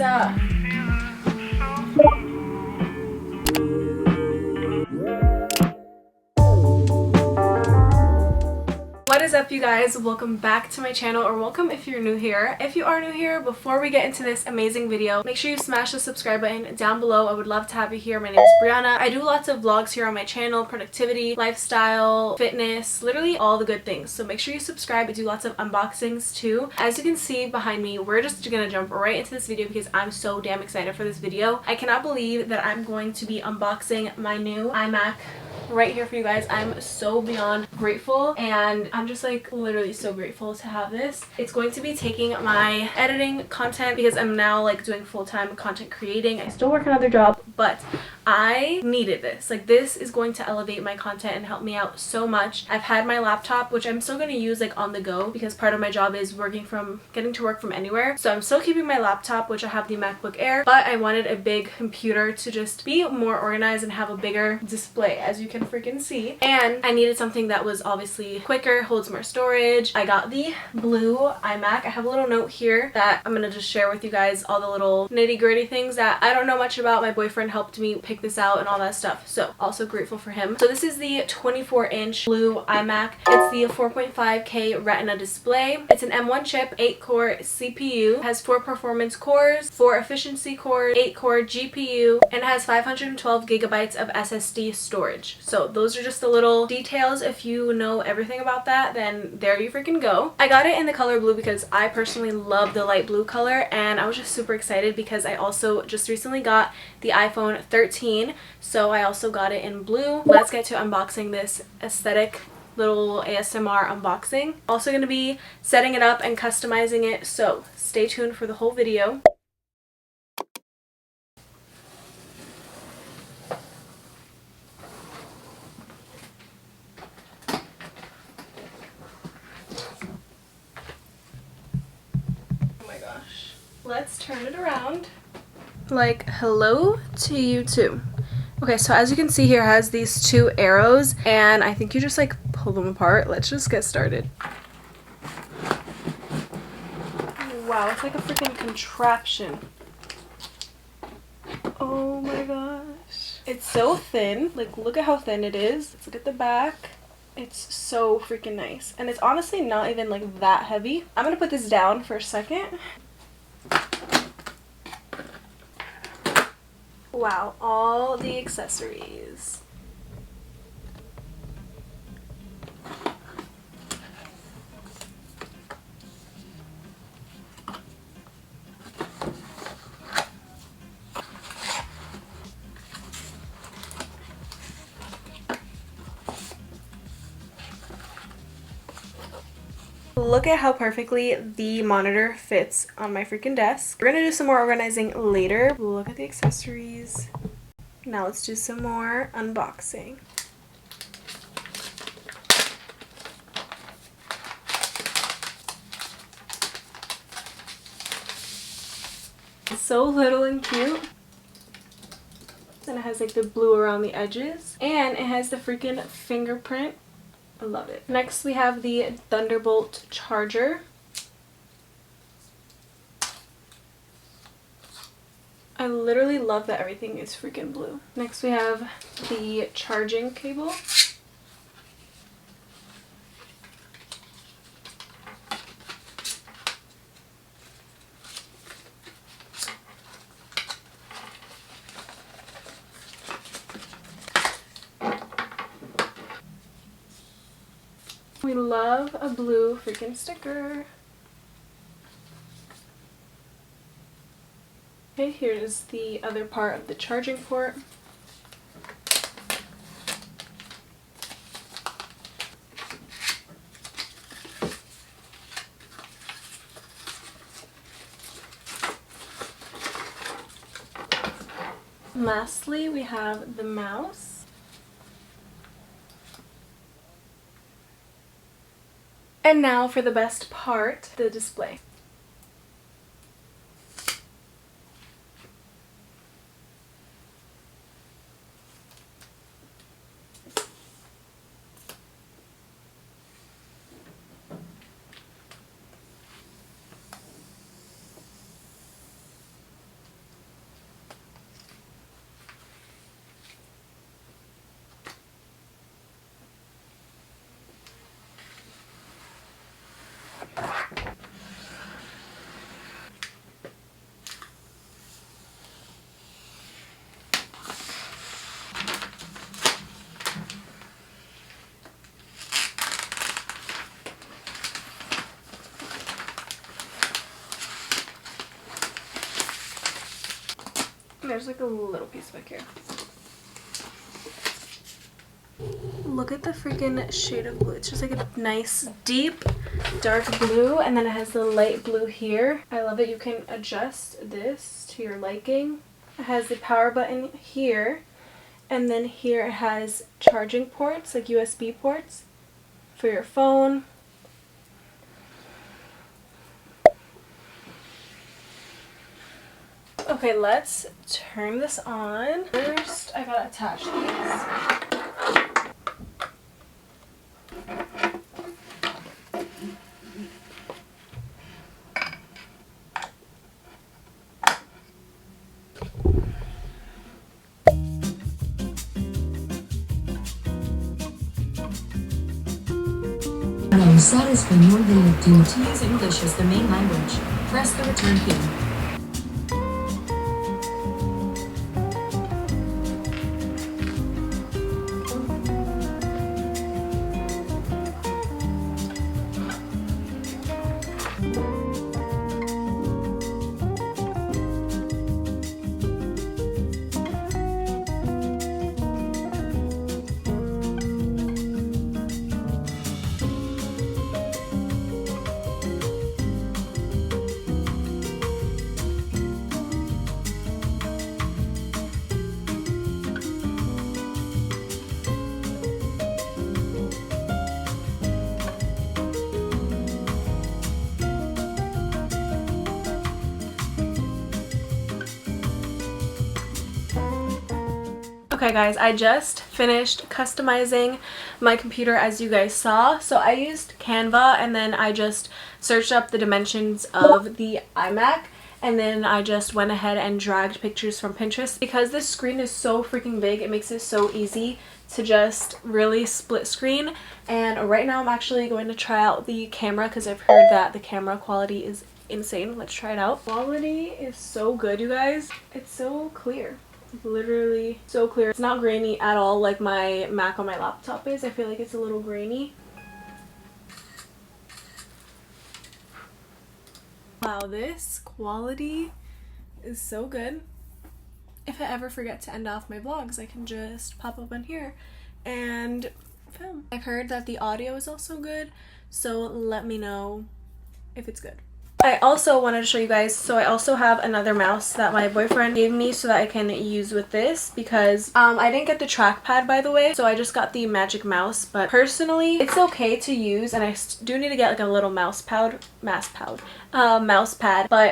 up? What is up, you guys? Welcome back to my channel, or welcome if you're new here. If you are new here, before we get into this amazing video, make sure you smash the subscribe button down below. I would love to have you here. My name is Brianna. I do lots of vlogs here on my channel: productivity, lifestyle, fitness, literally all the good things. So make sure you subscribe. I do lots of unboxings too. As you can see behind me, we're just gonna jump right into this video because I'm so damn excited for this video. I cannot believe that I'm going to be unboxing my new iMac right here for you guys. I'm so beyond grateful, and I'm just like literally so grateful to have this. It's going to be taking my editing content because I'm now like doing full-time content creating. I still work another job, but I needed this. Like, this is going to elevate my content and help me out so much. I've had my laptop, which I'm still going to use like on the go because part of my job is getting to work from anywhere. So I'm still keeping my laptop, which I have the MacBook Air, but I wanted a big computer to just be more organized and have a bigger display, as you can freaking see. And I needed something that was obviously quicker, holds more storage. I got the blue iMac. I have a little note here that I'm gonna just share with you guys all the little nitty-gritty things that I don't know much about. My boyfriend helped me pick this out and all that stuff, so also grateful for him. So this is the 24-inch blue iMac. It's the 4.5K Retina display. It's an M1 chip, 8-core CPU, has 4 performance cores, 4 efficiency cores, 8-core GPU, and it has 512 gigabytes of SSD storage. So those are just the little details. If you know everything about that, then there you freaking go. I got it in the color blue because I personally love the light blue color, and I was just super excited because I also just recently got the iPhone 13, so I also got it in blue. Let's get to unboxing this aesthetic little ASMR unboxing. Also going to be setting it up and customizing it, so stay tuned for the whole video. Oh my gosh. Let's turn it around. Like, hello to you too. Okay, so as you can see here, it has these 2 arrows, and I think you just like pull them apart. Let's just get started. Wow, it's like a freaking contraption. Oh my gosh. It's so thin. Like, look at how thin it is. Let's look at the back. It's so freaking nice. And it's honestly not even like that heavy. I'm gonna put this down for a second. Wow, all the accessories. Look at how perfectly the monitor fits on my freaking desk. We're gonna do some more organizing later. Look at the accessories. Now let's do some more unboxing. It's so little and cute. And it has like the blue around the edges. And it has the freaking fingerprint. I love it. Next we have the Thunderbolt charger. I literally love that everything is freaking blue. Next we have the charging cable. We love a blue freaking sticker. Okay, here's the other part of the charging port. Lastly, we have the mouse. And now for the best part, the display. There's like a little piece back here. Look at the freaking shade of blue. It's just like a nice deep dark blue, and then it has the light blue here. I love it. You can adjust this to your liking. It has the power button here, and then here it has charging ports, like USB ports for your phone. Okay, let's turn this on. First, I gotta attach these. Hello, satisfying your ability to use English as the main language. Press the return key. Okay guys, I just finished customizing my computer as you guys saw. So I used Canva, and then I just searched up the dimensions of the iMac, and then I just went ahead and dragged pictures from Pinterest. Because this screen is so freaking big, it makes it so easy to just really split screen. And right now I'm actually going to try out the camera because I've heard that the camera quality is insane. Let's try it out. Quality is so good, you guys. It's so clear. Literally so clear. It's not grainy at all like my Mac on my laptop is. I feel like it's a little grainy. Wow, this quality is so good. If I ever forget to end off my vlogs, I can just pop up on here and film. I've heard that the audio is also good, so let me know if it's good. I also wanted to show you guys, so I also have another mouse that my boyfriend gave me so that I can use with this, because I didn't get the trackpad, by the way, so I just got the Magic Mouse. But personally, it's okay to use, and I do need to get like a little mouse pad, but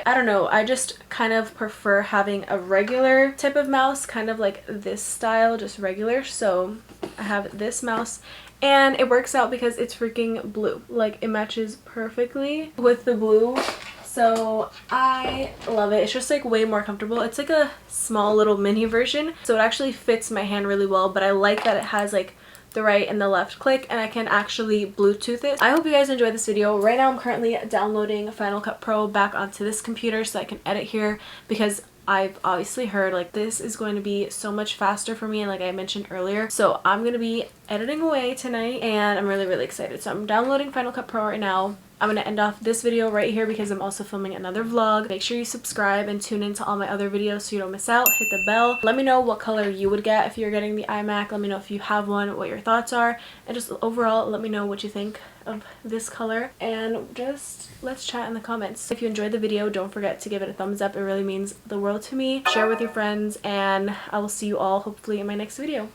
I don't know, I just kind of prefer having a regular type of mouse, kind of like this style, just regular. So I have this mouse, and it works out because it's freaking blue. Like, it matches perfectly with the blue. So I love it. It's just like way more comfortable. It's like a small little mini version, so it actually fits my hand really well. But I like that it has like the right and the left click, and I can actually Bluetooth it. I hope you guys enjoyed this video. Right now I'm currently downloading Final Cut Pro back onto this computer so I can edit here, because I've obviously heard like this is going to be so much faster for me, like I mentioned earlier. So I'm going to be editing away tonight, and I'm really excited. So I'm downloading Final Cut Pro right now. I'm going to end off this video right here because I'm also filming another vlog. Make sure you subscribe and tune into all my other videos so you don't miss out. Hit the bell. Let me know what color you would get if you're getting the iMac. Let me know if you have one, what your thoughts are, and just overall let me know what you think of this color, and just let's chat in the comments. If you enjoyed the video, don't forget to give it a thumbs up. It really means the world to me. Share with your friends, and I will see you all hopefully in my next video.